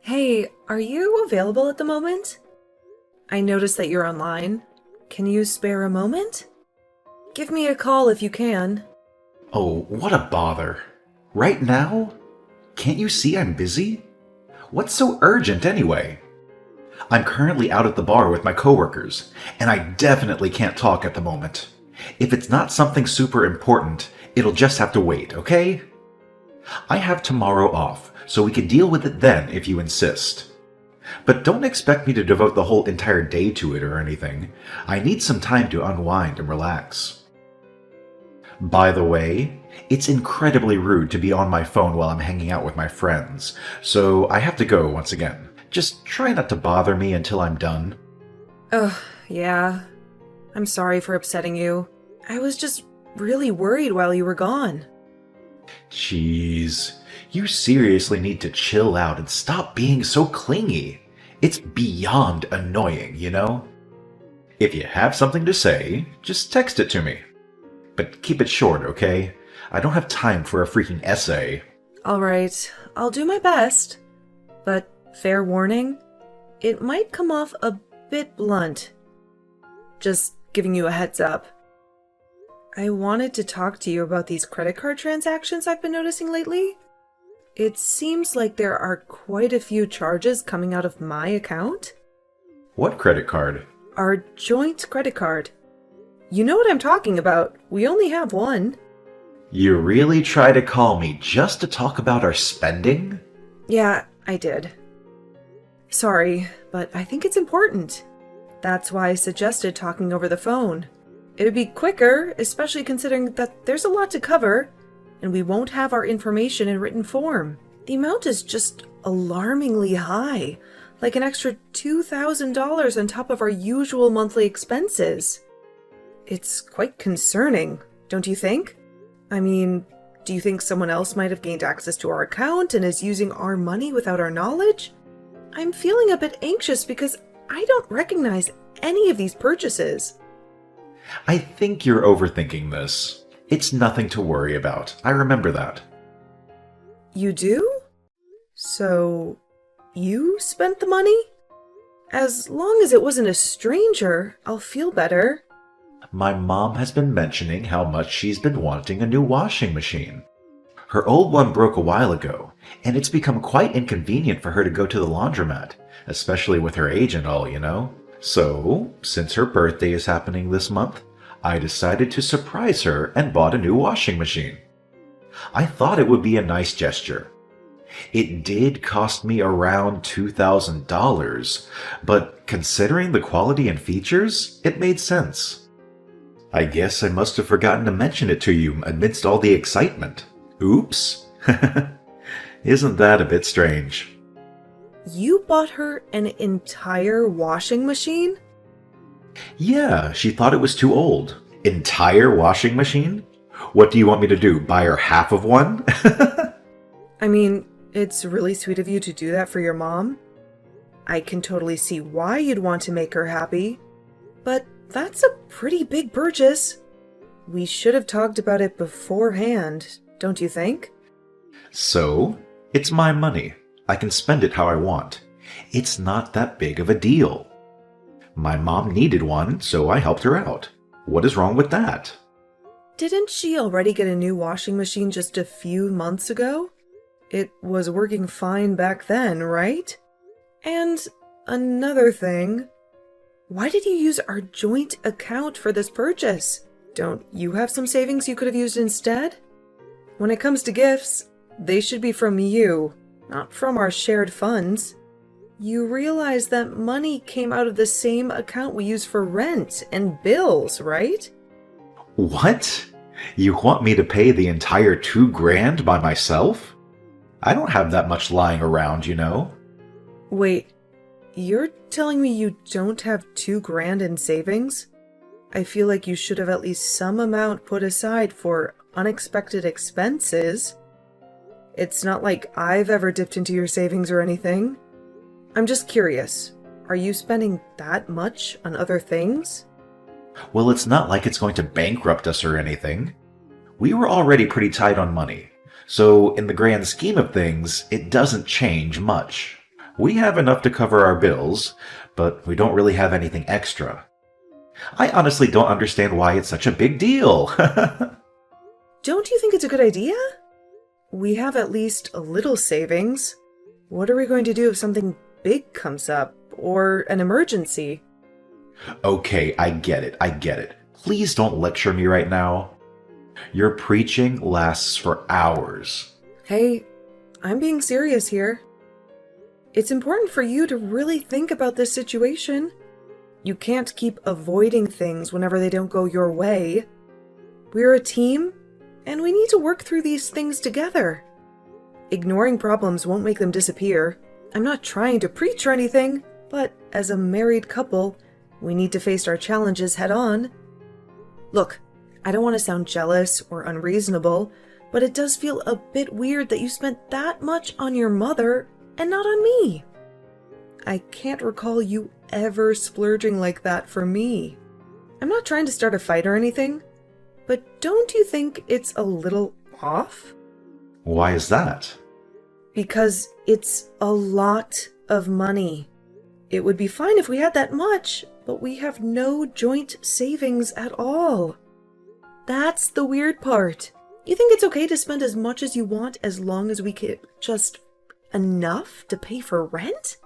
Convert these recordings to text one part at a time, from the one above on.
Hey, are you available at the moment? I noticed that you're online. Can you spare a moment? Give me a call if you can. Oh, what a bother. Right now? Can't you see I'm busy? What's so urgent anyway? I'm currently out at the bar with my coworkers, and I definitely can't talk at the moment. If it's not something super important, it'll just have to wait, okay? I have tomorrow off, so we can deal with it then if you insist. But don't expect me to devote the whole entire day to it or anything. I need some time to unwind and relax. By the way, it's incredibly rude to be on my phone while I'm hanging out with my friends, so I have to go once again. Just try not to bother me until I'm done. Ugh, yeah. I'm sorry for upsetting you. I was just really worried while you were gone. Jeez, you seriously need to chill out and stop being so clingy. It's beyond annoying, you know? If you have something to say, just text it to me. But keep it short, okay? I don't have time for a freaking essay. Alright, I'll do my best. But fair warning, it might come off a bit blunt. Just giving you a heads up. I wanted to talk to you about these credit card transactions I've been noticing lately. It seems like there are quite a few charges coming out of my account. What credit card? Our joint credit card. You know what I'm talking about. We only have one. You really try to call me just to talk about our spending? Yeah, I did. Sorry, but I think it's important. That's why I suggested talking over the phone. It'd be quicker, especially considering that there's a lot to cover, and we won't have our information in written form. The amount is just alarmingly high, like an extra $2,000 on top of our usual monthly expenses. It's quite concerning, don't you think? I mean, do you think someone else might have gained access to our account and is using our money without our knowledge? I'm feeling a bit anxious because I don't recognize any of these purchases. I think you're overthinking this. It's nothing to worry about. I remember that. You do? So, you spent the money? As long as it wasn't a stranger, I'll feel better. My mom has been mentioning how much she's been wanting a new washing machine. Her old one broke a while ago, and it's become quite inconvenient for her to go to the laundromat, especially with her age and all, you know? So, since her birthday is happening this month, I decided to surprise her and bought a new washing machine. I thought it would be a nice gesture. It did cost me around $2,000, but considering the quality and features, it made sense. I guess I must have forgotten to mention it to you amidst all the excitement. Oops. Isn't that a bit strange? You bought her an entire washing machine? Yeah, she thought it was too old. Entire washing machine? What do you want me to do, buy her half of one? I mean, it's really sweet of you to do that for your mom. I can totally see why you'd want to make her happy. But that's a pretty big purchase. We should have talked about it beforehand, don't you think? So, it's my money. I can spend it how I want. It's not that big of a deal. My mom needed one, so I helped her out. What is wrong with that? Didn't she already get a new washing machine just a few months ago? It was working fine back then, right? And another thing, why did you use our joint account for this purchase? Don't you have some savings you could have used instead? When it comes to gifts, they should be from you, not from our shared funds. You realize that money came out of the same account we use for rent and bills, right? What? You want me to pay the entire $2,000 by myself? I don't have that much lying around, you know. Wait, you're telling me you don't have $2,000 in savings? I feel like you should have at least some amount put aside for unexpected expenses. It's not like I've ever dipped into your savings or anything. I'm just curious, are you spending that much on other things? Well, it's not like it's going to bankrupt us or anything. We were already pretty tight on money, So, in the grand scheme of things, it doesn't change much. We have enough to cover our bills, but we don't really have anything extra. I honestly don't understand why it's such a big deal. Don't you think it's a good idea? We have at least a little savings. What are we going to do if something big comes up, or an emergency? Okay, I get it. Please don't lecture me right now. Your preaching lasts for hours. Hey, I'm being serious here. It's important for you to really think about this situation. You can't keep avoiding things whenever they don't go your way. We're a team, and we need to work through these things together. Ignoring problems won't make them disappear. I'm not trying to preach or anything, but as a married couple, we need to face our challenges head on. Look, I don't want to sound jealous or unreasonable, but it does feel a bit weird that you spent that much on your mother and not on me. I can't recall you ever splurging like that for me. I'm not trying to start a fight or anything, but don't you think it's a little off? Why is that? Because it's a lot of money. It would be fine if we had that much, but we have no joint savings at all. That's the weird part. You think it's okay to spend as much as you want as long as we get just enough to pay for rent?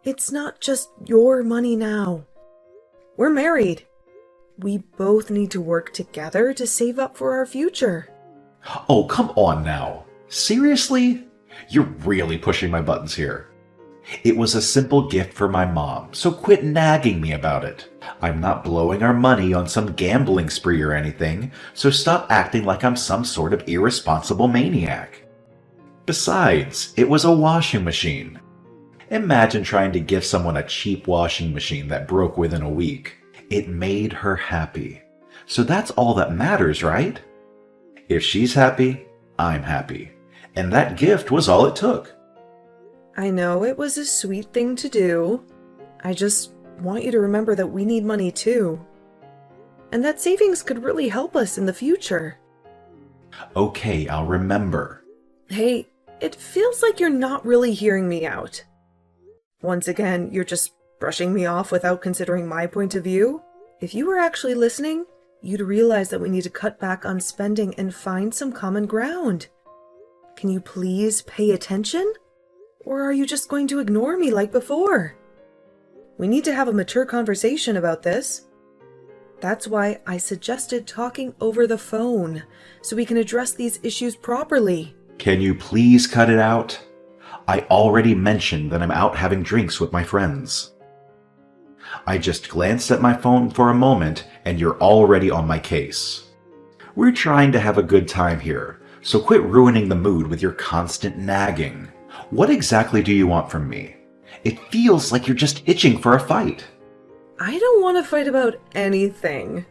It's not just your money now. We're married. We both need to work together to save up for our future. Oh, come on now. Seriously? You're really pushing my buttons here. It was a simple gift for my mom, so quit nagging me about it. I'm not blowing our money on some gambling spree or anything, so stop acting like I'm some sort of irresponsible maniac. Besides, it was a washing machine. Imagine trying to give someone a cheap washing machine that broke within a week. It made her happy. So that's all that matters, right? If she's happy, I'm happy. And that gift was all it took. I know it was a sweet thing to do. I just want you to remember that we need money too. And that savings could really help us in the future. Okay, I'll remember. Hey, it feels like you're not really hearing me out. Once again, you're just brushing me off without considering my point of view. If you were actually listening, you'd realize that we need to cut back on spending and find some common ground. Can you please pay attention? Or are you just going to ignore me like before? We need to have a mature conversation about this. That's why I suggested talking over the phone, so we can address these issues properly. Can you please cut it out? I already mentioned that I'm out having drinks with my friends. I just glanced at my phone for a moment and you're already on my case. We're trying to have a good time here, so quit ruining the mood with your constant nagging. What exactly do you want from me? It feels like you're just itching for a fight. I don't want to fight about anything.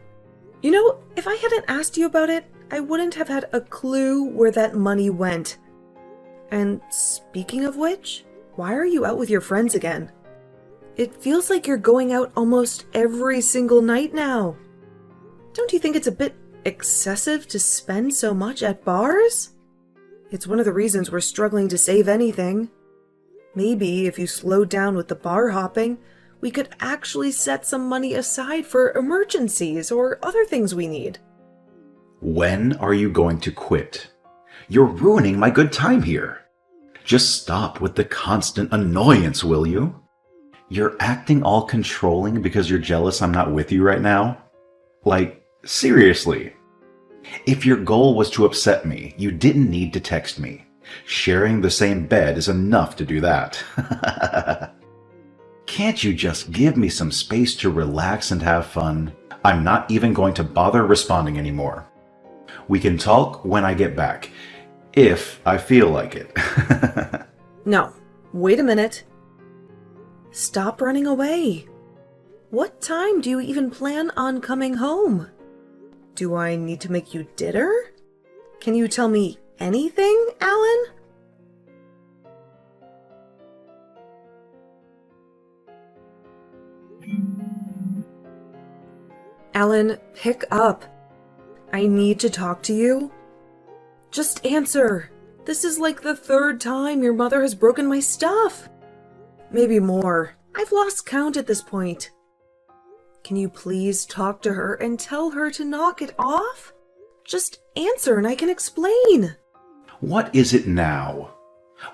You know, if I hadn't asked you about it, I wouldn't have had a clue where that money went. And speaking of which, why are you out with your friends again? It feels like you're going out almost every single night now. Don't you think it's a bit excessive to spend so much at bars? It's one of the reasons we're struggling to save anything. Maybe if you slowed down with the bar hopping, we could actually set some money aside for emergencies or other things we need. When are you going to quit? You're ruining my good time here. Just stop with the constant annoyance, will you? You're acting all controlling because you're jealous I'm not with you right now? Like, seriously. If your goal was to upset me, you didn't need to text me. Sharing the same bed is enough to do that. Can't you just give me some space to relax and have fun? I'm not even going to bother responding anymore. We can talk when I get back, if I feel like it. No, wait a minute. Stop running away. What time do you even plan on coming home? Do I need to make you dinner? Can you tell me anything, Alan? Alan, pick up. I need to talk to you. Just answer. This is like the third time your mother has broken my stuff. Maybe more. I've lost count at this point. Can you please talk to her and tell her to knock it off? Just answer and I can explain. What is it now?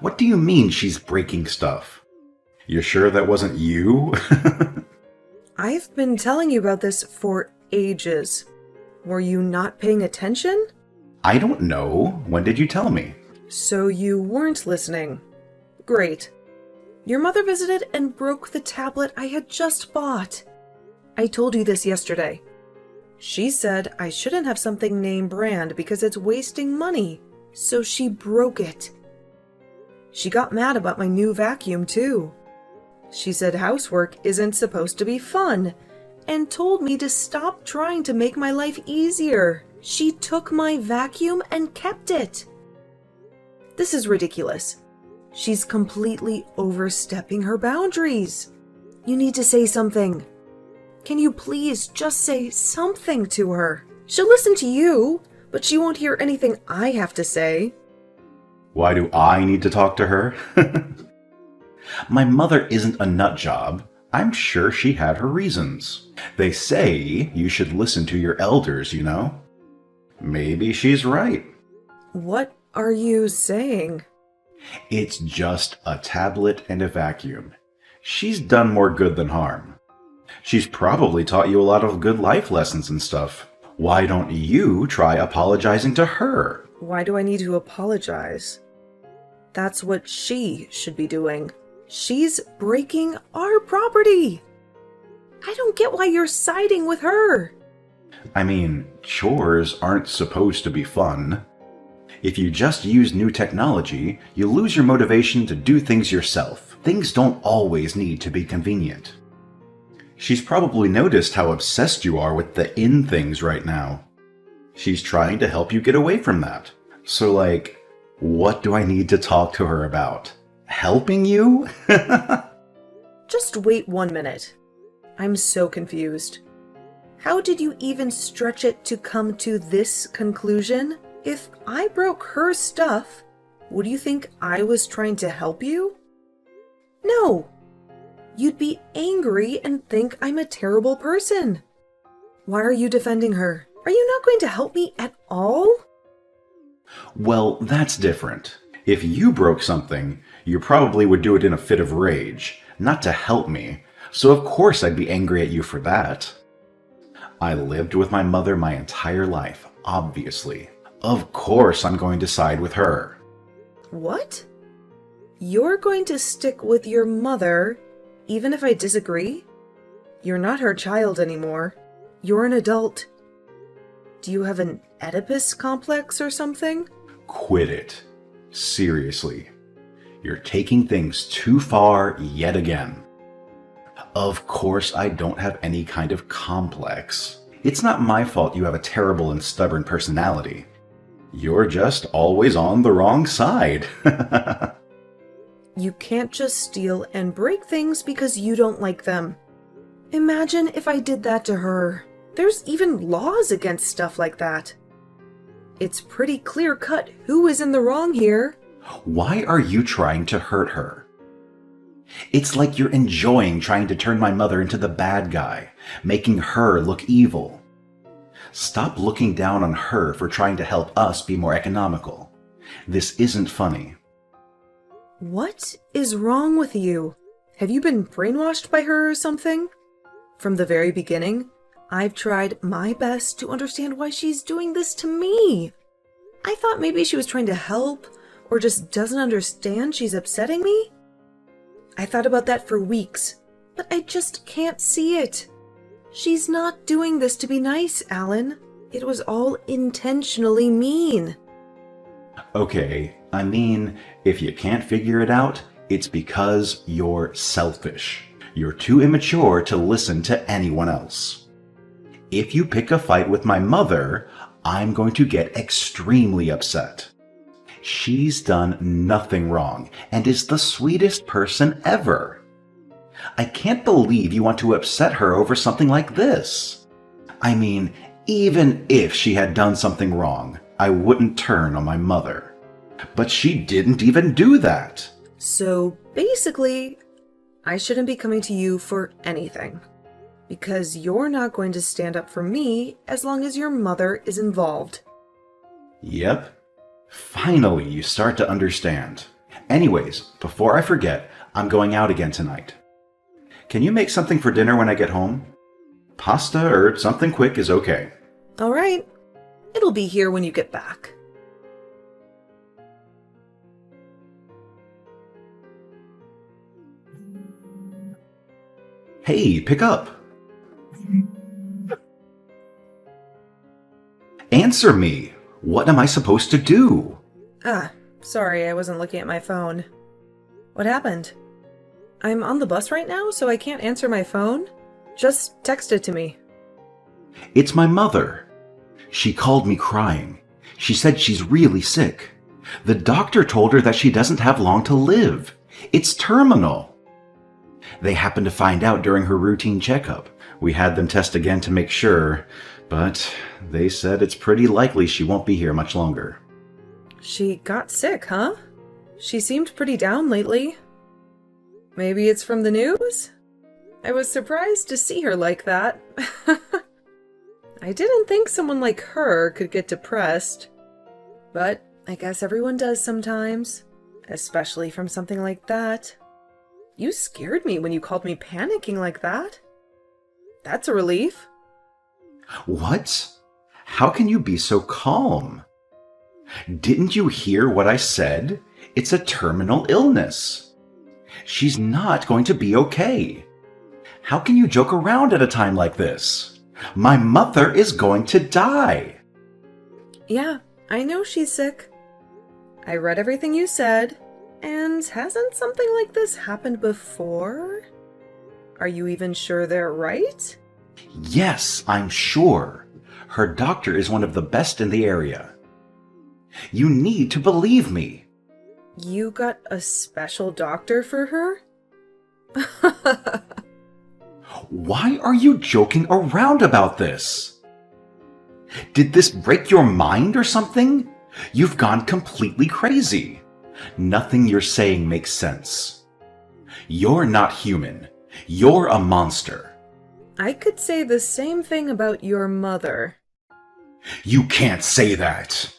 What do you mean she's breaking stuff? You sure that wasn't you? I've been telling you about this for ages. Were you not paying attention? I don't know. When did you tell me? So you weren't listening. Great. Your mother visited and broke the tablet I had just bought. I told you this yesterday. She said I shouldn't have something name brand because it's wasting money, so she broke it. She got mad about my new vacuum too. She said housework isn't supposed to be fun and told me to stop trying to make my life easier. She took my vacuum and kept it. This is ridiculous. She's completely overstepping her boundaries. You need to say something. Can you please just say something to her? She'll listen to you, but she won't hear anything I have to say. Why do I need to talk to her? My mother isn't a nut job. I'm sure she had her reasons. They say you should listen to your elders, you know? Maybe she's right. What are you saying? It's just a tablet and a vacuum. She's done more good than harm. She's probably taught you a lot of good life lessons and stuff. Why don't you try apologizing to her? Why do I need to apologize? That's what she should be doing. She's breaking our property. I don't get why you're siding with her. I mean, chores aren't supposed to be fun. If you just use new technology, you lose your motivation to do things yourself. Things don't always need to be convenient. She's probably noticed how obsessed you are with the in things right now. She's trying to help you get away from that. So what do I need to talk to her about? Helping you? Just wait 1 minute. I'm so confused. How did you even stretch it to come to this conclusion? If I broke her stuff, would you think I was trying to help you? No. You'd be angry and think I'm a terrible person. Why are you defending her? Are you not going to help me at all? Well, that's different. If you broke something, you probably would do it in a fit of rage, not to help me, so of course I'd be angry at you for that. I lived with my mother my entire life, obviously. Of course I'm going to side with her. What? You're going to stick with your mother, even if I disagree? You're not her child anymore. You're an adult. Do you have an Oedipus complex or something? Quit it. Seriously. You're taking things too far yet again. Of course I don't have any kind of complex. It's not my fault you have a terrible and stubborn personality. You're just always on the wrong side. You can't just steal and break things because you don't like them. Imagine if I did that to her. There's even laws against stuff like that. It's pretty clear-cut who is in the wrong here. Why are you trying to hurt her? It's like you're enjoying trying to turn my mother into the bad guy, making her look evil. Stop looking down on her for trying to help us be more economical. This isn't funny. What is wrong with you? Have you been brainwashed by her or something? From the very beginning, I've tried my best to understand why she's doing this to me. I thought maybe she was trying to help, or just doesn't understand she's upsetting me. I thought about that for weeks, but I just can't see it. She's not doing this to be nice, Alan. It was all intentionally mean. Okay, I mean, if you can't figure it out, it's because you're selfish. You're too immature to listen to anyone else. If you pick a fight with my mother, I'm going to get extremely upset. She's done nothing wrong and is the sweetest person ever. I can't believe you want to upset her over something like this. I mean, even if she had done something wrong, I wouldn't turn on my mother. But she didn't even do that. So basically, I shouldn't be coming to you for anything. Because you're not going to stand up for me as long as your mother is involved. Yep. Finally, you start to understand. Anyways, before I forget, I'm going out again tonight. Can you make something for dinner when I get home? Pasta or something quick is okay. All right. It'll be here when you get back. Hey, pick up. Answer me. What am I supposed to do? Sorry, I wasn't looking at my phone. What happened? I'm on the bus right now, so I can't answer my phone. Just text it to me. It's my mother. She called me crying. She said she's really sick. The doctor told her that she doesn't have long to live. It's terminal. They happened to find out during her routine checkup. We had them test again to make sure, but they said it's pretty likely she won't be here much longer. She got sick, huh? She seemed pretty down lately. Maybe it's from the news? I was surprised to see her like that. I didn't think someone like her could get depressed. But I guess everyone does sometimes, especially from something like that. You scared me when you called me panicking like that. That's a relief. What? How can you be so calm? Didn't you hear what I said? It's a terminal illness. She's not going to be okay. How can you joke around at a time like this? My mother is going to die. Yeah, I know she's sick. I read everything you said, and hasn't something like this happened before? Are you even sure they're right? Yes, I'm sure. Her doctor is one of the best in the area. You need to believe me. You got a special doctor for her? Why are you joking around about this? Did this break your mind or something? You've gone completely crazy. Nothing you're saying makes sense. You're not human. You're a monster. I could say the same thing about your mother. You can't say that.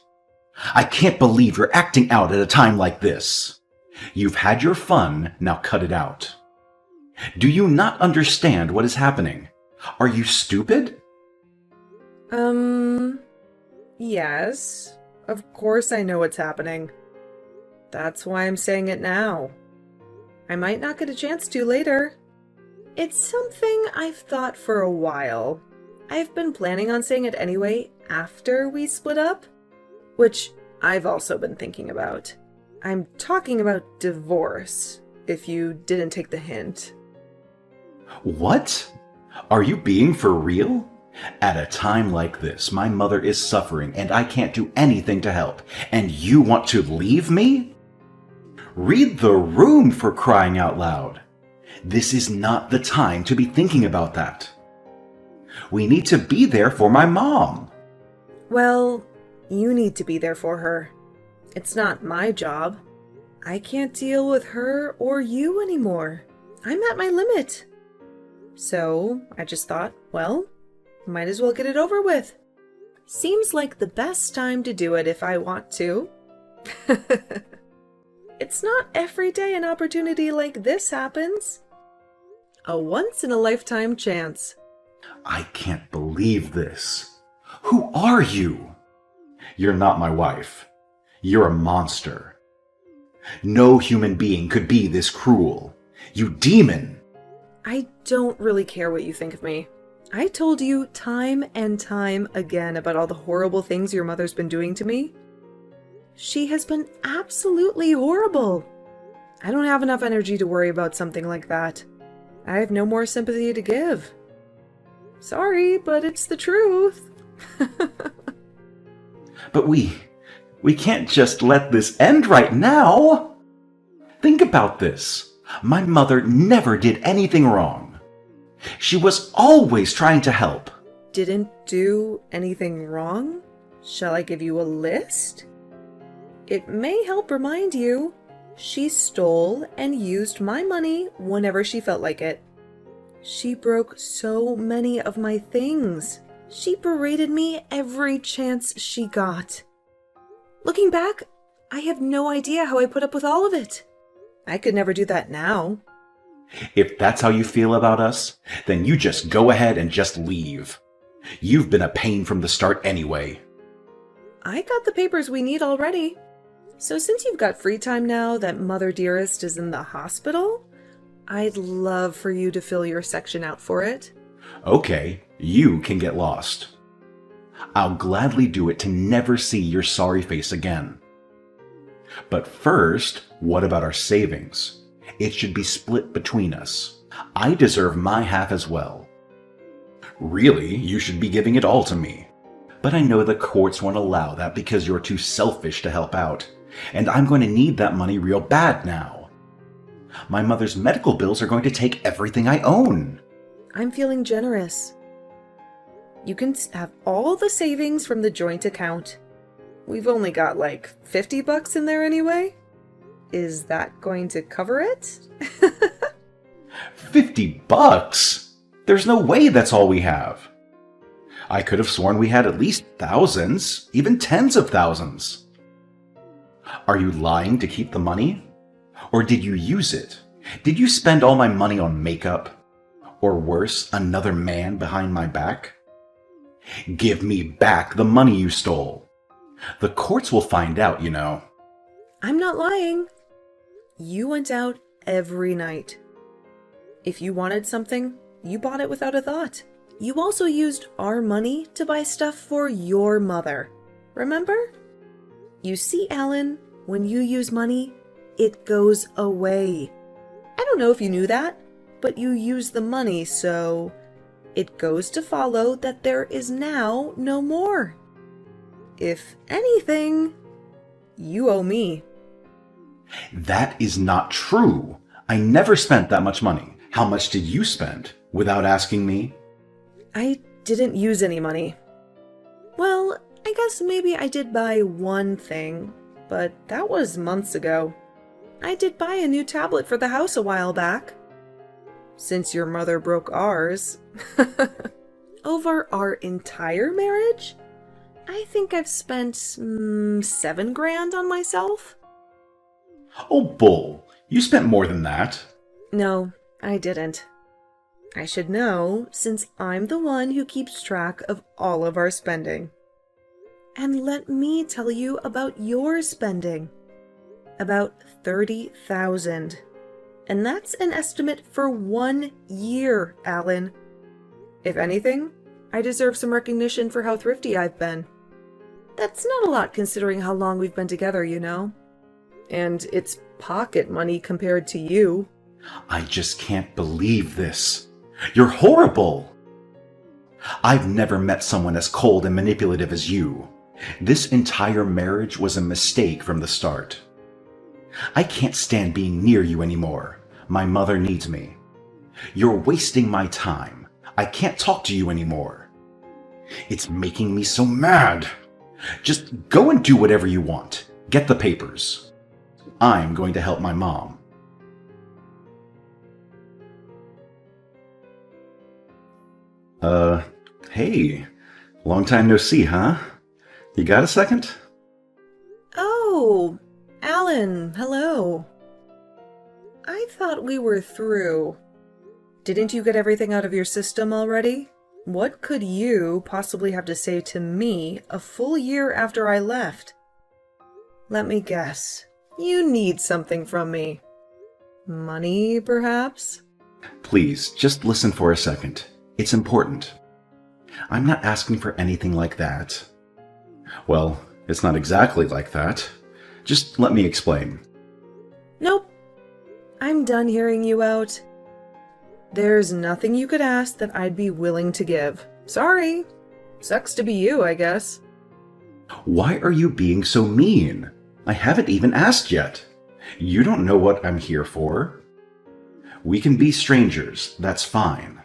I can't believe you're acting out at a time like this. You've had your fun, now cut it out. Do you not understand what is happening? Are you stupid? Yes. Of course I know what's happening. That's why I'm saying it now. I might not get a chance to later. It's something I've thought for a while. I've been planning on saying it anyway after we split up, which I've also been thinking about. I'm talking about divorce, if you didn't take the hint. What? Are you being for real? At a time like this, my mother is suffering and I can't do anything to help, and you want to leave me? Read the room, for crying out loud. This is not the time to be thinking about that. We need to be there for my mom. Well, you need to be there for her. It's not my job. I can't deal with her or you anymore. I'm at my limit. So I just thought, well, might as well get it over with. Seems like the best time to do it if I want to. It's not every day an opportunity like this happens. A once-in-a-lifetime chance. I can't believe this. Who are you? You're not my wife. You're a monster. No human being could be this cruel. You demon! I don't really care what you think of me. I told you time and time again about all the horrible things your mother's been doing to me. She has been absolutely horrible. I don't have enough energy to worry about something like that. I have no more sympathy to give. Sorry, but it's the truth. But we can't just let this end right now. Think about this. My mother never did anything wrong. She was always trying to help. Didn't do anything wrong? Shall I give you a list? It may help remind you. She stole and used my money whenever she felt like it. She broke so many of my things. She berated me every chance she got. Looking back, I have no idea how I put up with all of it. I could never do that now. If that's how you feel about us, then you just go ahead and just leave. You've been a pain from the start anyway. I got the papers we need already. So since you've got free time now that Mother Dearest is in the hospital, I'd love for you to fill your section out for it. Okay, you can get lost. I'll gladly do it to never see your sorry face again. But first, what about our savings? It should be split between us. I deserve my half as well. Really, you should be giving it all to me. But I know the courts won't allow that because you're too selfish to help out. And I'm going to need that money real bad now. My mother's medical bills are going to take everything I own. I'm feeling generous. You can have all the savings from the joint account. We've only got like $50 in there anyway. Is that going to cover it? $50? There's no way that's all we have. I could have sworn we had at least thousands, even tens of thousands. Are you lying to keep the money? Or did you use it? Did you spend all my money on makeup? Or worse, another man behind my back? Give me back the money you stole. The courts will find out, you know. I'm not lying. You went out every night. If you wanted something, you bought it without a thought. You also used our money to buy stuff for your mother. Remember? You see, Alan, when you use money, it goes away. I don't know if you knew that, but you use the money, so it goes to follow that there is now no more. If anything, you owe me. That is not true. I never spent that much money. How much did you spend without asking me? I didn't use any money. Well, I guess maybe I did buy one thing, but that was months ago. I did buy a new tablet for the house a while back. Since your mother broke ours. Over our entire marriage, I think I've spent $7,000 on myself. Oh, bull. You spent more than that. No, I didn't. I should know, since I'm the one who keeps track of all of our spending. And let me tell you about your spending. About $30,000. And that's an estimate for 1 year, Alan. If anything, I deserve some recognition for how thrifty I've been. That's not a lot considering how long we've been together, you know. And it's pocket money compared to you. I just can't believe this. You're horrible. I've never met someone as cold and manipulative as you. This entire marriage was a mistake from the start. I can't stand being near you anymore. My mother needs me. You're wasting my time. I can't talk to you anymore. It's making me so mad. Just go and do whatever you want. Get the papers. I'm going to help my mom. Hey. Long time no see, huh? You got a second? Oh, Alan, hello. I thought we were through. Didn't you get everything out of your system already? What could you possibly have to say to me a full year after I left? Let me guess. You need something from me. Money, perhaps? Please, just listen for a second. It's important. I'm not asking for anything like that. Well, it's not exactly like that. Just let me explain. Nope. I'm done hearing you out. There's nothing you could ask that I'd be willing to give. Sorry. Sucks to be you, I guess. Why are you being so mean? I haven't even asked yet. You don't know what I'm here for. We can be strangers, that's fine.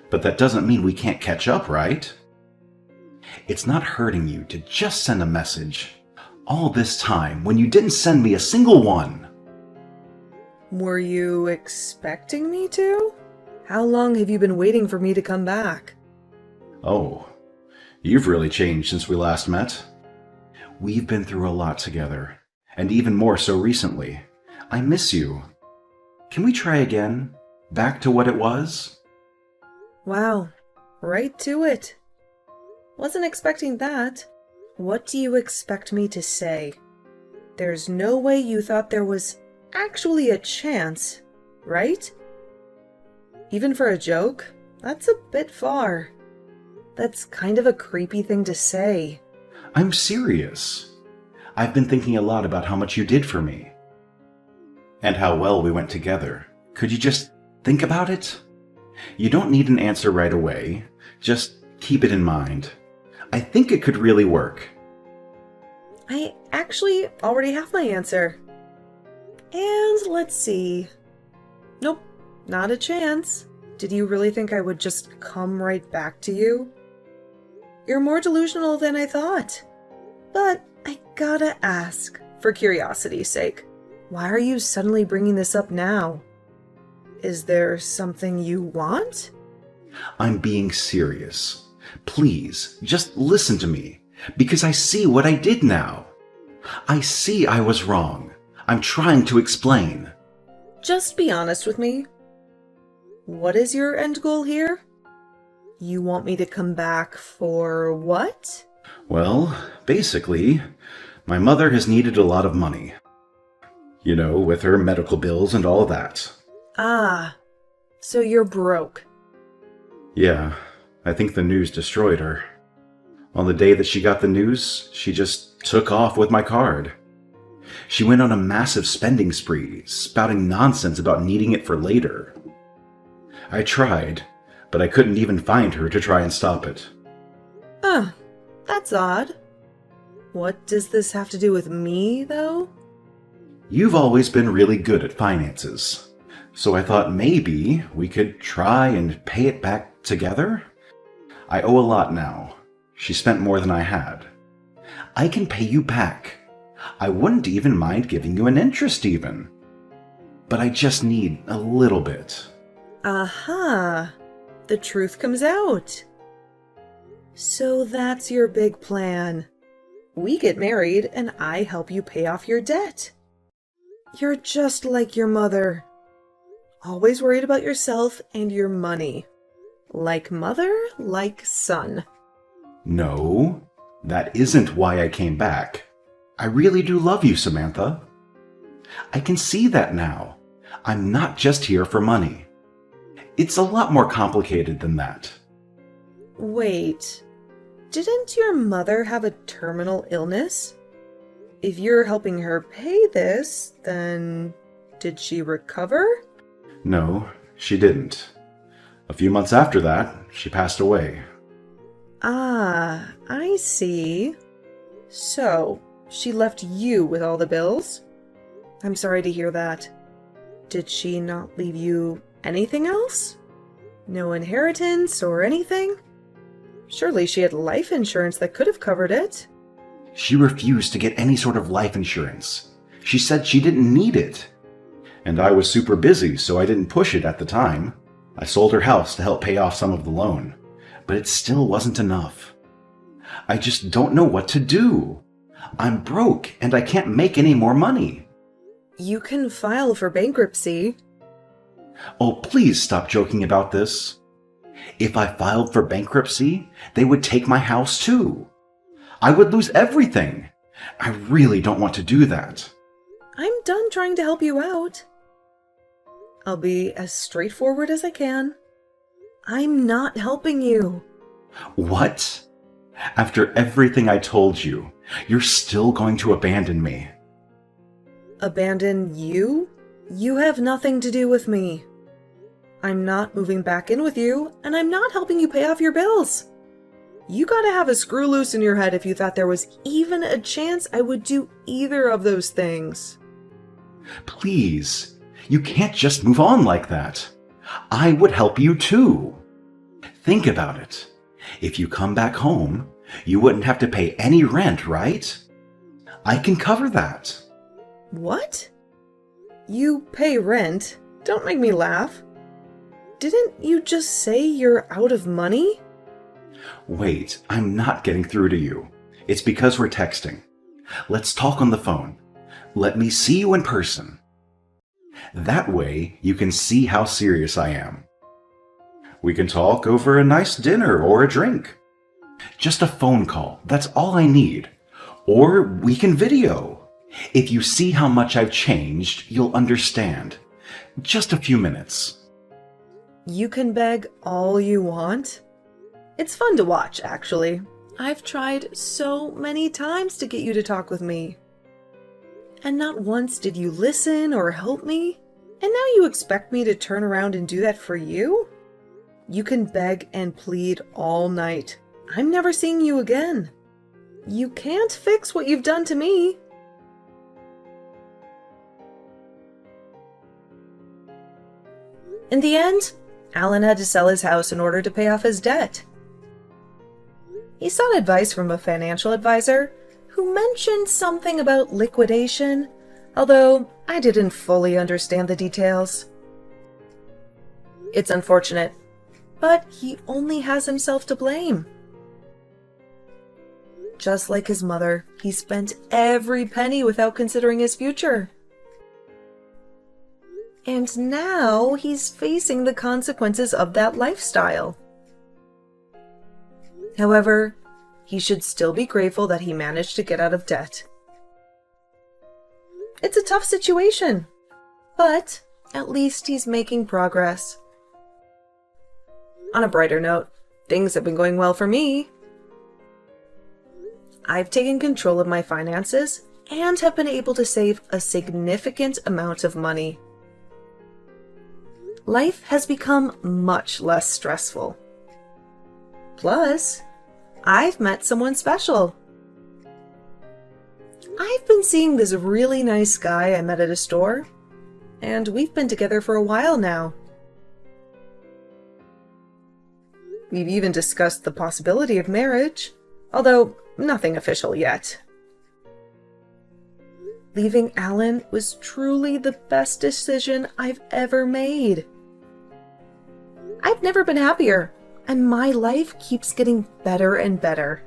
But that doesn't mean we can't catch up, right? It's not hurting you to just send a message. All this time when you didn't send me a single one. Were you expecting me to? How long have you been waiting for me to come back? Oh, you've really changed since we last met. We've been through a lot together, and even more so recently. I miss you. Can we try again? Back to what it was? Wow, right to it. Wasn't expecting that. What do you expect me to say? There's no way you thought there was actually a chance, right? Even for a joke? That's a bit far. That's kind of a creepy thing to say. I'm serious. I've been thinking a lot about how much you did for me. And how well we went together. Could you just think about it? You don't need an answer right away. Just keep it in mind. I think it could really work. I actually already have my answer. And let's see. Nope, not a chance. Did you really think I would just come right back to you? You're more delusional than I thought. But I gotta ask, for curiosity's sake, why are you suddenly bringing this up now? Is there something you want? I'm being serious. Please, just listen to me, because I see what I did now. I see I was wrong. I'm trying to explain. Just be honest with me. What is your end goal here? You want me to come back for what? Well, basically, my mother has needed a lot of money. You know, with her medical bills and all that. Ah, so you're broke. Yeah, I think the news destroyed her. On the day that she got the news, she just took off with my card. She went on a massive spending spree, spouting nonsense about needing it for later. I tried, but I couldn't even find her to try and stop it. That's odd. What does this have to do with me, though? You've always been really good at finances, so I thought maybe we could try and pay it back together? I owe a lot now. She spent more than I had. I can pay you back. I wouldn't even mind giving you an interest even. But I just need a little bit. Aha! The truth comes out. So that's your big plan. We get married and I help you pay off your debt. You're just like your mother. Always worried about yourself and your money. Like mother, like son. No, that isn't why I came back. I really do love you, Samantha. I can see that now. I'm not just here for money. It's a lot more complicated than that. Wait, didn't your mother have a terminal illness? If you're helping her pay this, then did she recover? No, she didn't. A few months after that, she passed away. Ah, I see. So, she left you with all the bills? I'm sorry to hear that. Did she not leave you anything else? No inheritance or anything? Surely she had life insurance that could have covered it. She refused to get any sort of life insurance. She said she didn't need it. And I was super busy, so I didn't push it at the time. I sold her house to help pay off some of the loan, but it still wasn't enough. I just don't know what to do. I'm broke and I can't make any more money. You can file for bankruptcy. Oh, please stop joking about this. If I filed for bankruptcy, they would take my house too. I would lose everything. I really don't want to do that. I'm done trying to help you out. I'll be as straightforward as I can. I'm not helping you. What? After everything I told you, you're still going to abandon me? Abandon you? You have nothing to do with me. I'm not moving back in with you, and I'm not helping you pay off your bills. You gotta have a screw loose in your head if you thought there was even a chance I would do either of those things. Please, you can't just move on like that. I would help you too. Think about it. If you come back home, You wouldn't have to pay any rent, right? I can cover that. What? You pay rent? Don't make me laugh. Didn't you just say you're out of money? Wait, I'm not getting through to you. It's because we're texting. Let's talk on the phone. Let me see you in person. That way, you can see how serious I am. We can talk over a nice dinner or a drink. Just a phone call, that's all I need. Or we can video. If you see how much I've changed, you'll understand. Just a few minutes. You can beg all you want. It's fun to watch, actually. I've tried so many times to get you to talk with me. And not once did you listen or help me. And now you expect me to turn around and do that for you? You can beg and plead all night. I'm never seeing you again. You can't fix what you've done to me. In the end, Alan had to sell his house in order to pay off his debt. He sought advice from a financial advisor who mentioned something about liquidation, although I didn't fully understand the details. It's unfortunate, but he only has himself to blame. Just like his mother, he spent every penny without considering his future. And now he's facing the consequences of that lifestyle. However, he should still be grateful that he managed to get out of debt. It's a tough situation, but at least he's making progress. On a brighter note, things have been going well for me. I've taken control of my finances and have been able to save a significant amount of money. Life has become much less stressful. Plus, I've met someone special. I've been seeing this really nice guy I met at a store, and we've been together for a while now. We've even discussed the possibility of marriage, although nothing official yet. Leaving Alan was truly the best decision I've ever made. I've never been happier, and my life keeps getting better and better.